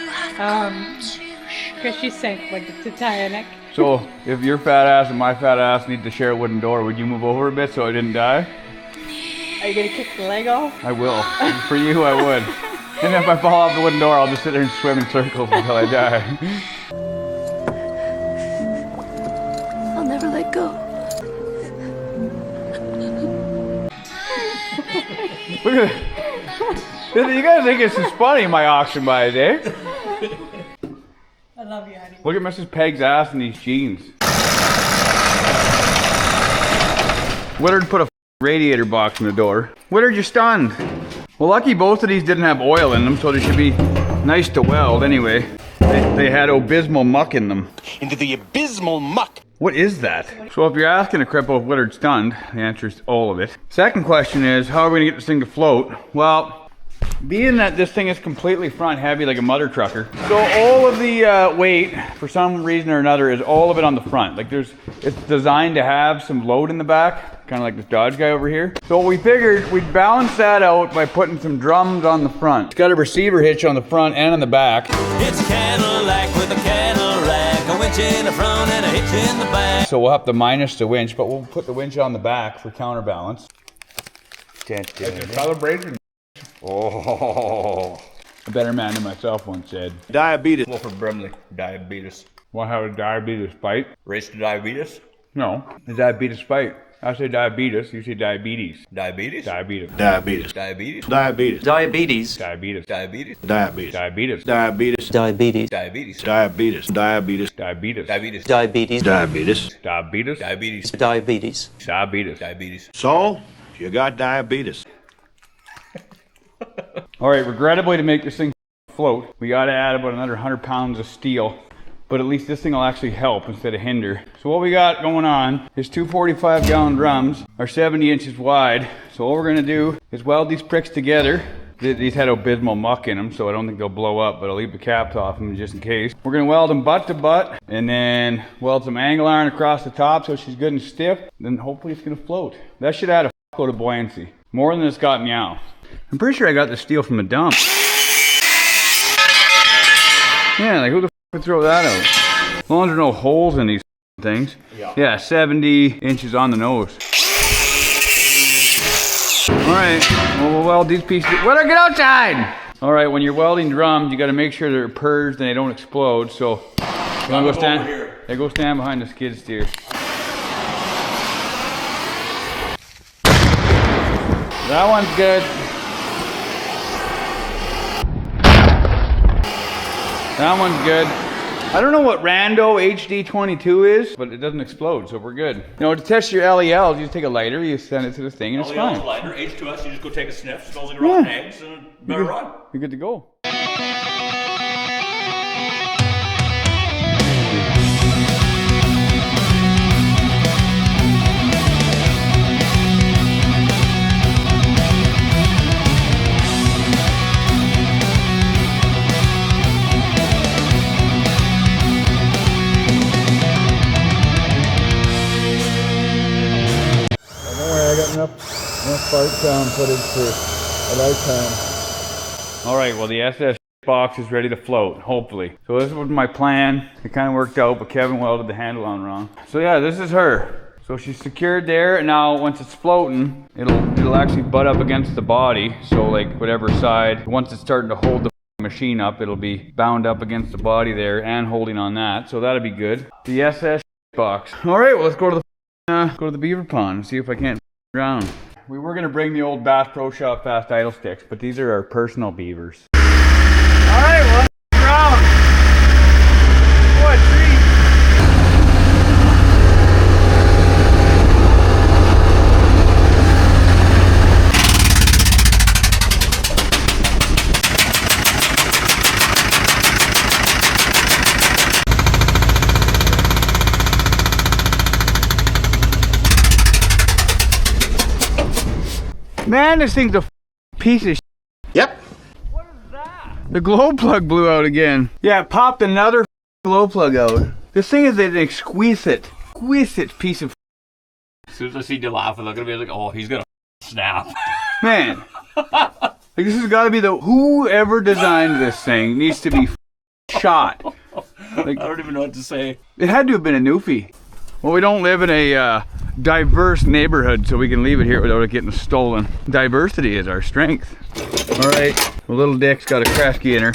Because she sank like the Titanic. So if your fat ass and my fat ass need to share a wooden door, would you move over a bit so I didn't die? Are you gonna kick the leg off? I will. For you, I would. And if I fall off the wooden door, I'll just sit there and swim in circles until I die. I'll never let go. Look at it. You guys think this is funny, my auction buys, eh? I love you, honey. Look at Mrs. Peg's ass in these jeans. Willard put a radiator box in the door. Willard, you're stunned. Well, lucky both of these didn't have oil in them, so they should be nice to weld anyway. They had abysmal muck in them. Into the abysmal muck. What is that? So if you're asking a cripple if Willard's stunned, the answer is all of it. Second question is, how are we gonna get this thing to float? Well, being that this thing is completely front heavy like a mother trucker, so all of the weight, for some reason or another, is all of it on the front. Like it's designed to have some load in the back, kind of like this Dodge guy over here. So we figured we'd balance that out by putting some drums on the front. It's got a receiver hitch on the front and on the back. It's a Cadillac with a Cadillac, a winch in the front and a hitch in the back. So we'll have to minus the winch, but we'll put the winch on the back for counterbalance. It's a celebration. Oh, a better man than myself once said. Diabetes. Wilford Brimley. Diabetes. Want to have a diabetes fight? Race to diabetes? No, a diabetes fight. I say diabetes, you say diabetes. Diabetes? Diabetes. Diabetes. Diabetes? Diabetes. Diabetes. Diabetes. Diabetes? Diabetes. Diabetes. Diabetes. Diabetes. Diabetes? Diabetes. Diabetes. Diabetes. Diabetes? Diabetes. Diabetes. Diabetes. Diabetes? Diabetes. Diabetes. Diabetes? So, you got diabetes. All right, regrettably, to make this thing float, we got to add about another 100 pounds of steel, but at least this thing will actually help instead of hinder. So what we got going on is two 45-gallon drums are 70 inches wide. So what we're gonna do is weld these pricks together. These had abysmal muck in them, so I don't think they'll blow up, but I'll leave the caps off them just in case. We're gonna weld them butt to butt, and then weld some angle iron across the top so she's good and stiff. Then hopefully it's gonna float. That should add a load of buoyancy. More than it's got now. I'm pretty sure I got the steel from the dump. Yeah, like who the f would throw that out? As long as there are no holes in these things. Yeah, 70 inches on the nose. Alright, well, we'll weld these pieces. Get outside! Alright, when you're welding drums, you gotta make sure they're purged and they don't explode, so you wanna go stand? Yeah, go stand behind the skid steer. That one's good. That one's good. I don't know what Rando HD22 is, but it doesn't explode, so we're good. You know, to test your LELs, you just take a lighter, you send it to the thing, and it's fine. LEL's lighter, H2S, you just go take a sniff, smells like rotten eggs, and better run. You're good to go. I got enough fart sound footage for a lifetime. All right, well the SS box is ready to float, hopefully. So this was my plan. It kind of worked out, but Kevin welded the handle on wrong. So yeah, this is her. So she's secured there, and now once it's floating, it'll actually butt up against the body. So like whatever side, once it's starting to hold the machine up, it'll be bound up against the body there and holding on that. So that'll be good. The SS box. All right, well let's go to the beaver pond and see if I can't drown. We were gonna bring the old Bass Pro Shop fast idle sticks, but these are our personal beavers. All right, well, let's drown. What a treat. Man, this thing's a piece of shit. Yep. What is that? The glow plug blew out again. Yeah, it popped another glow plug out. This thing is an exquisite piece of. As soon as I see you laughing, I'm gonna be like, oh, he's gonna snap. Man, like this has got to be whoever designed this thing needs to be shot. Like, I don't even know what to say. It had to have been a newfie. Well, we don't live in a diverse neighborhood, so we can leave it here without it getting stolen. Diversity is our strength. All right, the little dick's got a Kresge in her.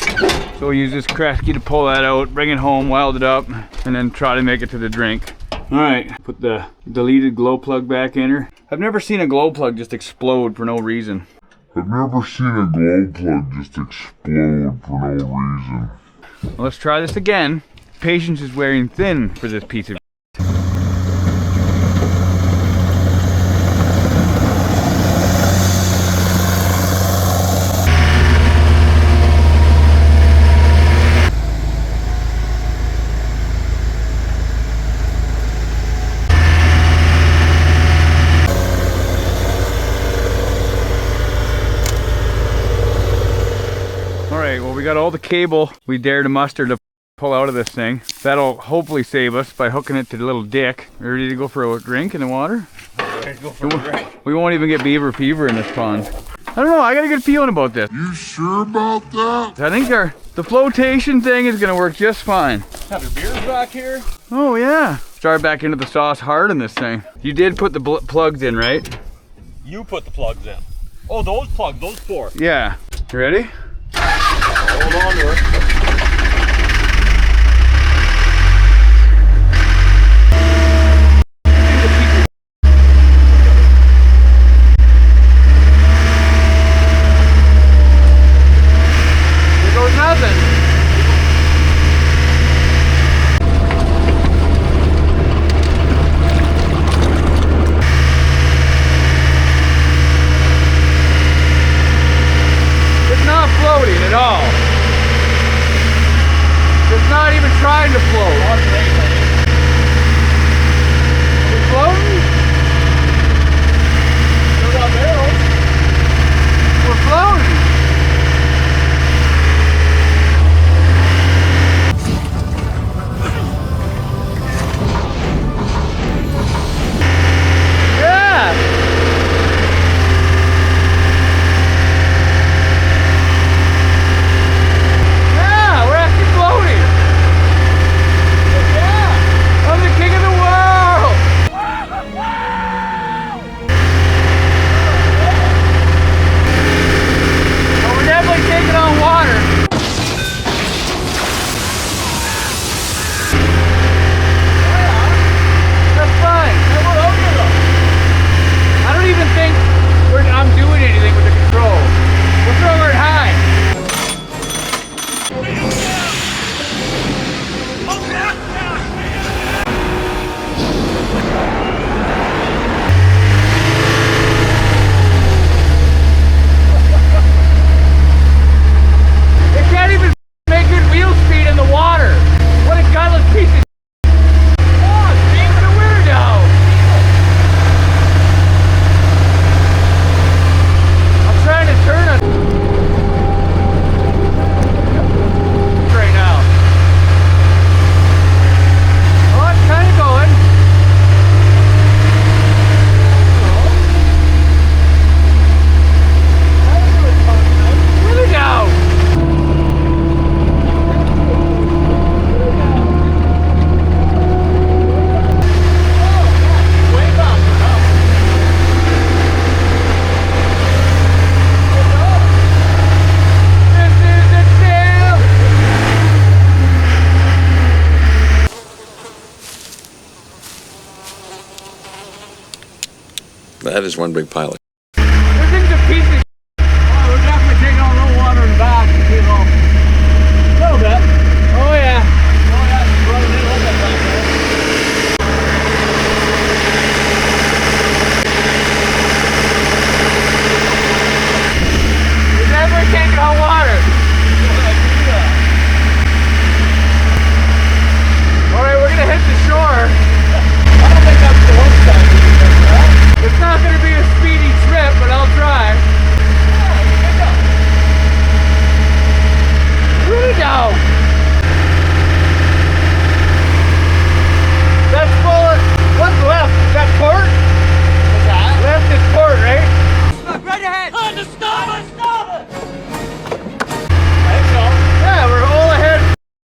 So we use this Kresge to pull that out, bring it home, weld it up, and then try to make it to the drink. All right, put the deleted glow plug back in her. I've never seen a glow plug just explode for no reason. I've never seen a glow plug just explode for no reason. Well, let's try this again. Patience is wearing thin for this piece of. We got all the cable we dare to muster to pull out of this thing. That'll hopefully save us by hooking it to the little dick. We ready to go for a drink in the water? Ready to go for a drink. We won't even get beaver fever in this pond. I don't know, I got a good feeling about this. You sure about that? I think the flotation thing is gonna work just fine. Have your beers back here? Oh yeah. Start back into the sauce hard in this thing. You did put the plugs in, right? You put the plugs in. Oh, those plugs, those four. Yeah. You ready? Hold on to it. is one big pile of This thing's a piece of Oh, we're definitely taking on a little water in the back. A little bit. Oh, yeah. Oh, yeah. It's running in a little bit back there. We're definitely taking on water. Alright, we're gonna hit the shore. I don't think that's the one side. It's not gonna be a speedy trip, but I'll try. Really down. That's full. What's left? Is that port? What's that? Left is port, right? Look, right ahead! Stop it! Stop it! I think so. Yeah, we're all ahead.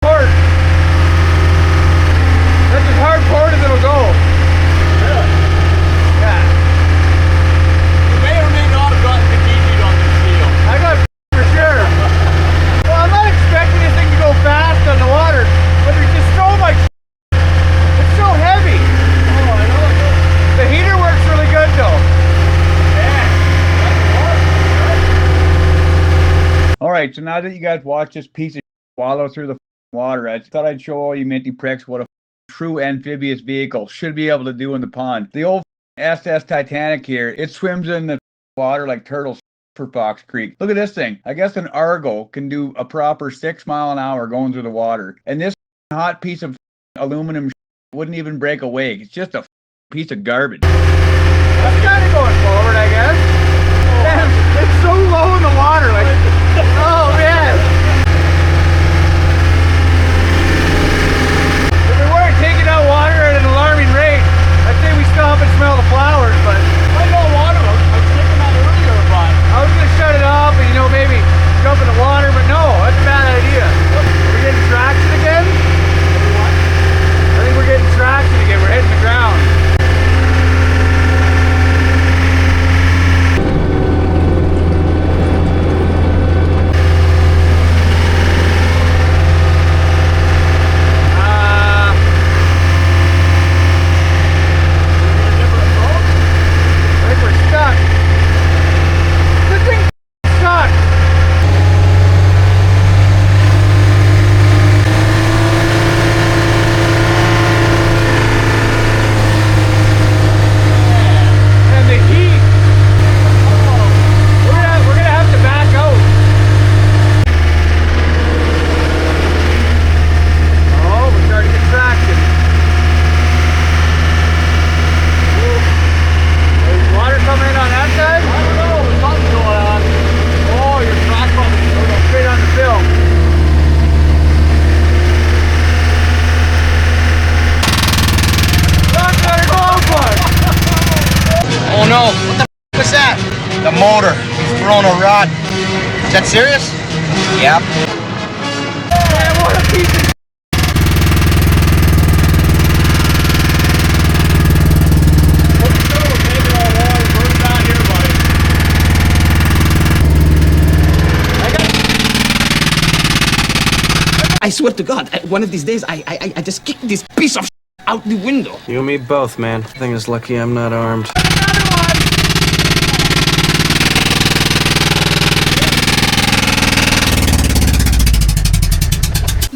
Port. That's as hard port as it'll go. Really? Yeah. You may or may not have gotten the DD on this deal. I got for sure. Well, I'm not expecting this thing to go fast on the water, but there's just so much. It's so heavy. Oh, I know. The heater works really good though. All right, so now that you guys watched this piece of wallow through the water, I thought I'd show all you minty pricks what a true amphibious vehicle should be able to do in the pond. The old SS Titanic here, it swims in the water like turtles for Fox Creek. Look at this thing. I guess an Argo can do a proper 6 mile an hour going through the water. And this hot piece of aluminum wouldn't even break a wake. It's just a piece of garbage. That's kind of going forward, I guess. Man, it's so low in the water. Like, oh man. If we weren't taking out water at an alarming rate, I'd say we stop and smell the flowers, but I know water. I was thinking that earlier, but I was gonna shut it off and maybe jump in the water, but no, that's a bad idea. We're getting traction again? I think we're getting traction again. We're hitting the ground. Oh no, what the f was that? The motor. He's thrown a rod. Is that serious? Yep. Man, what a piece of I swear to God, one of these days, I just kicked this piece of out the window. You and me both, man. I think it's lucky I'm not armed.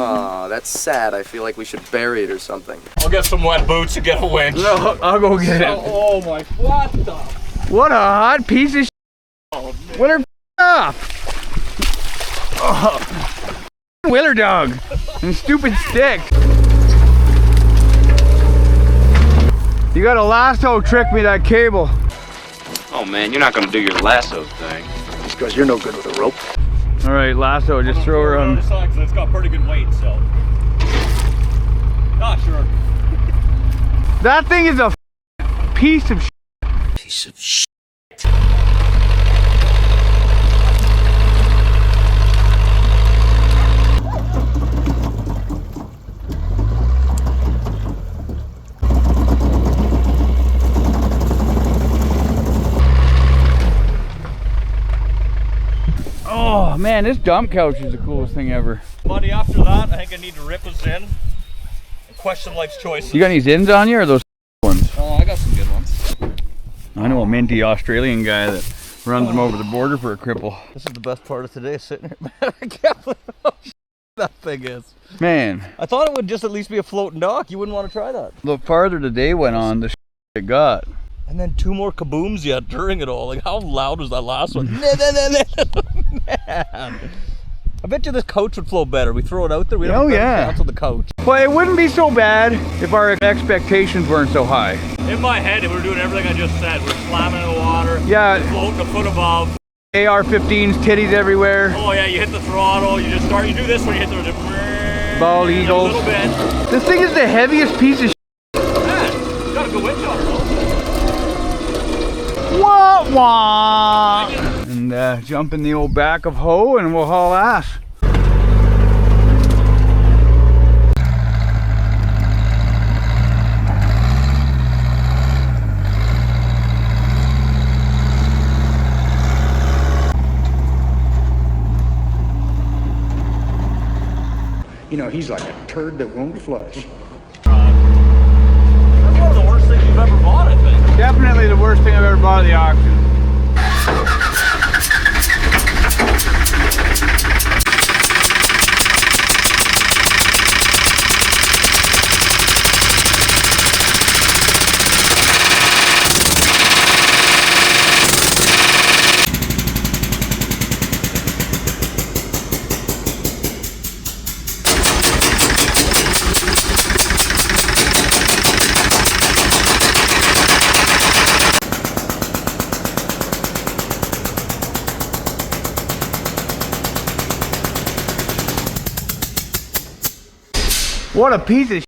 Aw, that's sad. I feel like we should bury it or something. I'll get some wet boots and get a winch. No, I'll go get it. Oh my, what the? What a hot piece of What her up? Oh. Willer dog and stupid stick. You gotta lasso trick me that cable. Oh man, you're not gonna do your lasso thing. Just because you're no good with a rope. All right, lasso, just throw her on. It's got pretty good weight, so. Not sure. That thing is a piece of Piece of shit. Oh man, this dump couch is the coolest thing ever. Buddy, after that, I think I need to rip us in and question life's choices. You got any Zins on you or those ones? Oh, I got some good ones. I I know a minty Australian guy that runs them over the border for a cripple. This is the best part of today, sitting here. Man, I can't believe how that thing is. Man. I thought it would just at least be a floating dock. You wouldn't want to try that. The farther the day went on, the it got. And then 2 more kabooms yet during it all. Like, how loud was that last one? Man. I bet you this coach would flow better. We throw it out there, we don't cancel the coach. Well, it wouldn't be so bad if our expectations weren't so high. In my head, if we're doing everything I just said, we're slamming in the water, floating a foot above. AR-15s, titties everywhere. Oh yeah, you hit the throttle, you just you do this when you hit the bald eagles. A little bit. This thing is the heaviest piece of Man, you got a good winch on it though. Wah wah! And jump in the old back of hoe and we'll haul ass. You know, he's like a turd that won't flush. That's one of the worst things you've ever bought, I think. Definitely the worst thing I've ever bought at the auction. What a piece of shit.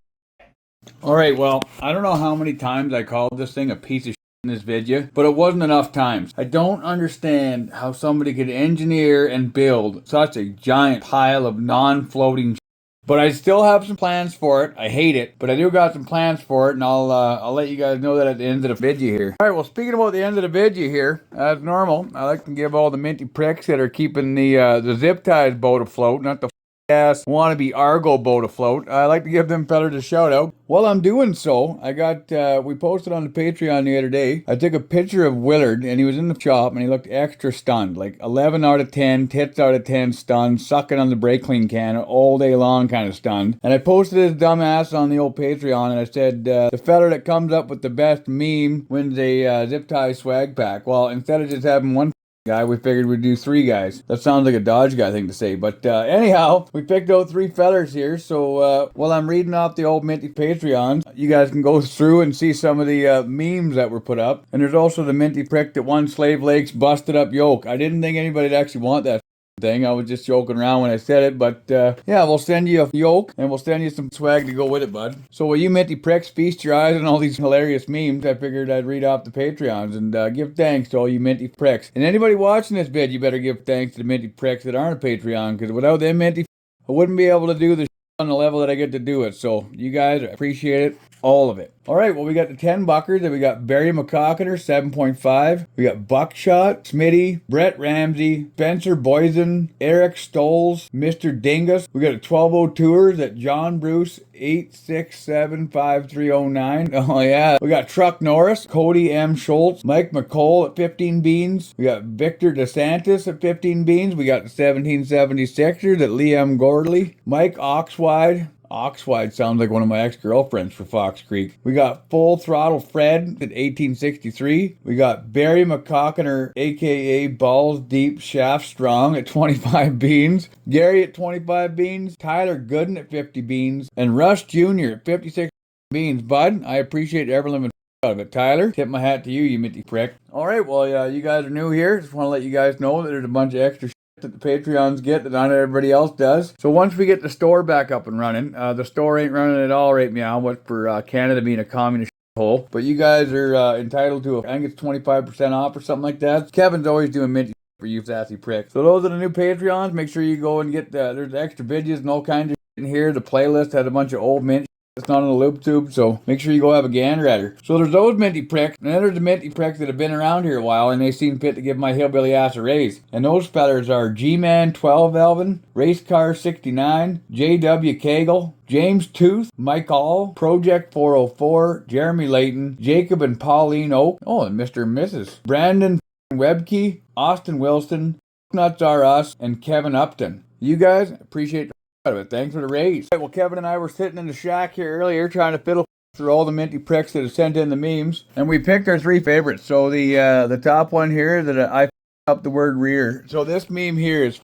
Alright, well, I don't know how many times I called this thing a piece of shit in this video, but it wasn't enough times. I don't understand how somebody could engineer and build such a giant pile of non-floating shit. But I still have some plans for it. I hate it, but I do got some plans for it, and I'll let you guys know that at the end of the video here. Alright, well, speaking about the end of the video here, as normal, I like to give all the minty pricks that are keeping the zip ties boat afloat, not the ass wannabe Argo boat afloat. I like to give them fellers a shout out. While I'm doing so, I got we posted on the Patreon the other day. I took a picture of Willard and he was in the shop and he looked extra stunned, like 11 out of 10, tits out of 10 stunned, sucking on the brake clean can all day long kind of stunned. And I posted his dumb ass on the old Patreon and I said the feller that comes up with the best meme wins a zip tie swag pack. Well, instead of just having one guy, we figured we'd do 3 guys. That sounds like a Dodge guy thing to say, but anyhow, we picked out 3 fellers here, so while I'm reading off the old minty Patreons, you guys can go through and see some of the memes that were put up. And there's also the minty prick that won Slave Lake's busted up yoke. I didn't think anybody'd actually want that thing. I was just joking around when I said it, but yeah, we'll send you a yoke and we'll send you some swag to go with it, bud. So while you minty pricks feast your eyes on all these hilarious memes, I figured I'd read off the Patreons and give thanks to all you minty pricks. And anybody watching this vid, you better give thanks to the minty pricks that aren't a Patreon, because without them minty, I wouldn't be able to do this on the level that I get to do it. So you guys, appreciate it. All of it. Alright, well, we got the 10 buckers, and we got Barry McCockiner, 7.5. We got Buckshot, Smitty, Brett Ramsey, Spencer Boysen, Eric Stoles, Mr. Dingus. We got a 1202ers at John Bruce, 8675309. Oh, yeah. We got Truck Norris, Cody M. Schultz, Mike McCole at 15 beans. We got Victor DeSantis at 15 beans. We got the 1776ers at Liam Gordley, Mike Oxwide. Oxwide sounds like one of my ex-girlfriends for Fox Creek. We got Full Throttle Fred at 1863. We got Barry McCockiner, aka Balls Deep Shaft Strong at 25 beans. Gary at 25 beans. Tyler Gooden at 50 beans. And Russ Jr. at 56 beans. Bud, I appreciate every living out of it. Tyler, tip my hat to you, you minty prick. Alright, well, you guys are new here. Just want to let you guys know that there's a bunch of extra that the Patreons get that not everybody else does. So once we get the store back up and running, the store ain't running at all right meow, what for Canada being a communist hole. But you guys are entitled to, I think it's 25% off or something like that. Kevin's always doing minty for you sassy pricks. So those are the new Patreons. Make sure you go and get there's extra videos and all kinds of shit in here. The playlist has a bunch of old mint It's not on a loop tube, so make sure you go have a gander at her. So there's those minty pricks, and then there's the minty pricks that have been around here a while, and they seem fit to give my hillbilly ass a raise. And those fellers are G-Man 12 Elvin, Race Car 69, J.W. Cagle, James Tooth, Mike All, Project 404, Jeremy Layton, Jacob and Pauline Oak, oh, and Mr. and Mrs. Brandon Webkey, Austin Wilson, Nuts Are Us, and Kevin Upton. You guys, appreciate the out of it. Thanks for the raise. Right, well, Kevin and I were sitting in the shack here earlier trying to fiddle through all the minty pricks that have sent in the memes, and we picked our 3 favorites. So the top one here that I up the word rear. So this meme here is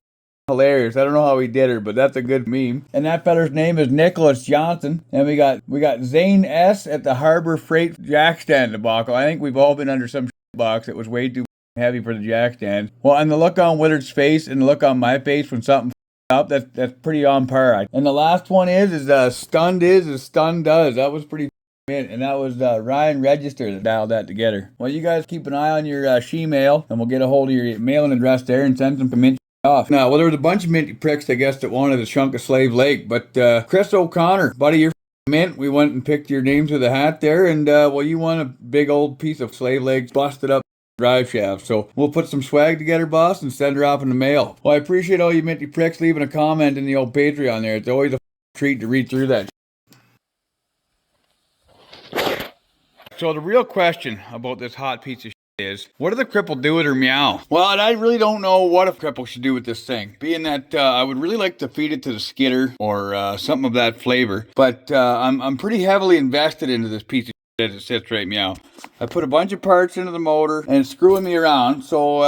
hilarious. I don't know how he did it, but that's a good meme. And that feller's name is Nicholas Johnson. And we got Zane S at the Harbor Freight jack stand debacle. I think we've all been under some box that was way too heavy for the jack stand. Well, and the look on Willard's face and the look on my face when something up, that's pretty on par. And the last one is stunned is as stunned does. That was pretty mint, and that was Ryan Register that dialed that together. Well, you guys keep an eye on your she-mail, and we'll get a hold of your mailing address there and send some mint off. Now, well, there was a bunch of minty pricks, I guess, that wanted a chunk of Slave Lake, but Chris O'Connor, buddy, you're mint. We went and picked your name to the hat there, and well, you won a big old piece of Slave Lake busted up drive shaft. So we'll put some swag together, boss, and send her off in the mail. Well, I appreciate all you minty pricks leaving a comment in the old Patreon there. It's always a treat to read through that. So the real question about this hot piece of is, what do the cripple do with her meow? Well, and I really don't know what a cripple should do with this thing, being that I would really like to feed it to the skidder or something of that flavor, but I'm pretty heavily invested into this piece of as it sits right meow. I put a bunch of parts into the motor and it's screwing me around, so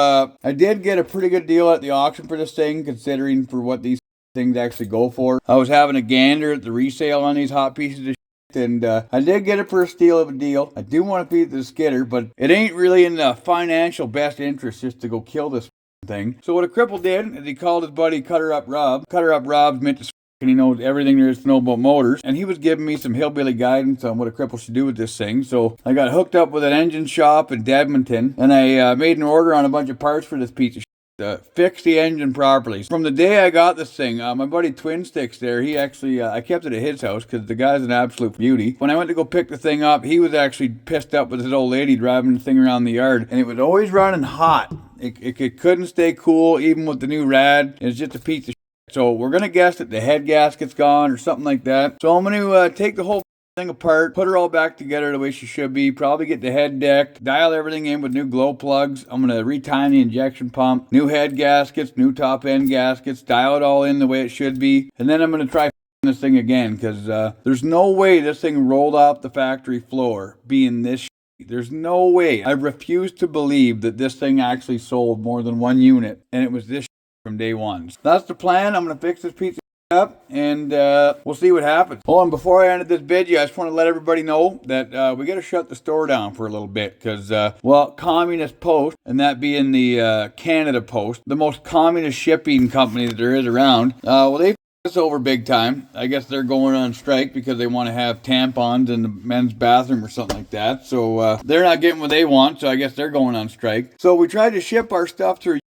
I did get a pretty good deal at the auction for this thing, considering for what these things actually go for. I was having a gander at the resale on these hot pieces of shit, and I did get it for a steal of a deal. I do want to feed it to the skidder, but it ain't really in the financial best interest just to go kill this thing. So what a cripple did is he called his buddy Cutter Up Rob. Cutter Up Rob's meant to and he knows everything there is to know about motors, and he was giving me some hillbilly guidance on what a cripple should do with this thing. So I got hooked up with an engine shop in Edmonton, and I made an order on a bunch of parts for this piece of shit. Fix the engine properly. From the day I got this thing, my buddy Twin Sticks there, he actually, I kept it at his house because the guy's an absolute beauty. When I went to go pick the thing up, he was actually pissed up with his old lady driving the thing around the yard, and it was always running hot. It couldn't stay cool even with the new rad. It's just a piece of shit. So we're going to guess that the head gasket's gone or something like that. So I'm going to take the whole thing apart, put her all back together the way she should be, probably get the head decked, dial everything in with new glow plugs. I'm going to retime the injection pump, new head gaskets, new top end gaskets, dial it all in the way it should be. And then I'm going to try this thing again because there's no way this thing rolled off the factory floor being this shit. There's no way. I refuse to believe that this thing actually sold more than one unit and it was this shit from day one. So that's the plan. I'm going to fix this piece up and we'll see what happens. Oh, and before I ended this video, I just want to let everybody know that we got to shut the store down for a little bit because, well, Communist Post, and that being the Canada Post, the most communist shipping company that there is around, well, they this over big time. I guess they're going on strike because they want to have tampons in the men's bathroom or something like that. So they're not getting what they want, so I guess they're going on strike. So we tried to ship our stuff through,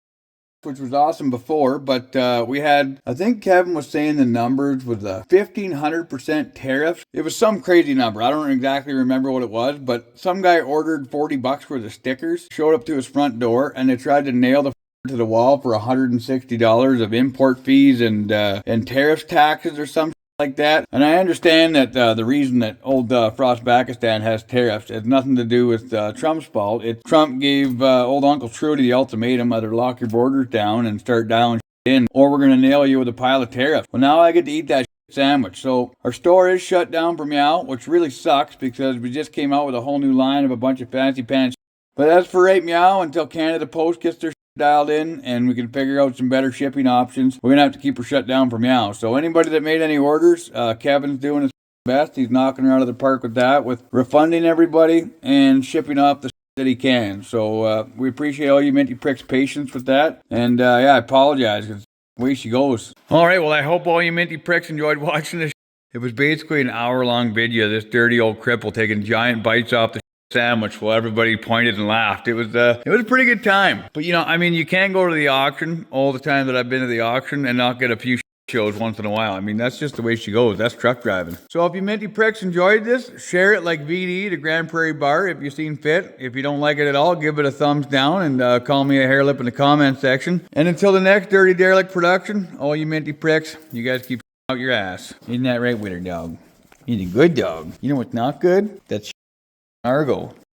which was awesome before, but we had, I think Kevin was saying the numbers was 1,500% tariffs. It was some crazy number. I don't exactly remember what it was, but some guy ordered $40 worth of stickers, showed up to his front door, and they tried to nail the to the wall for $160 of import fees and tariff taxes or something like that. And I understand that the reason that old Frostbakistan has tariffs has nothing to do with Trump's fault. Trump gave old Uncle Trudy the ultimatum, either lock your borders down and start dialing in, or we're going to nail you with a pile of tariffs. Well, now I get to eat that sandwich. So our store is shut down for meow, which really sucks because we just came out with a whole new line of a bunch of fancy pants. But as for right meow, until Canada Post gets their dialed in and we can figure out some better shipping options, we're gonna have to keep her shut down for meow. So anybody that made any orders, Kevin's doing his best. He's knocking her out of the park with that, with refunding everybody and shipping off the that he can. So we appreciate all you minty pricks' patience with that, and yeah, I apologize because the way she goes. All right, well, I hope all you minty pricks enjoyed watching this. It was basically an hour-long video, this dirty old cripple taking giant bites off the sandwich while everybody pointed and laughed. It was a pretty good time. But you know, I mean, you can't go to the auction all the time that I've been to the auction and not get a few shows once in a while. I mean, that's just the way she goes. That's truck driving. So if you minty pricks enjoyed this, share it like VD to Grand Prairie Bar if you've seen fit. If you don't like it at all, give it a thumbs down and call me a hair lip in the comment section. And until the next Dirty Derelict production, all you minty pricks, you guys keep out your ass. Isn't that right, Witter Dog? He's a good dog. You know what's not good? That's Argo.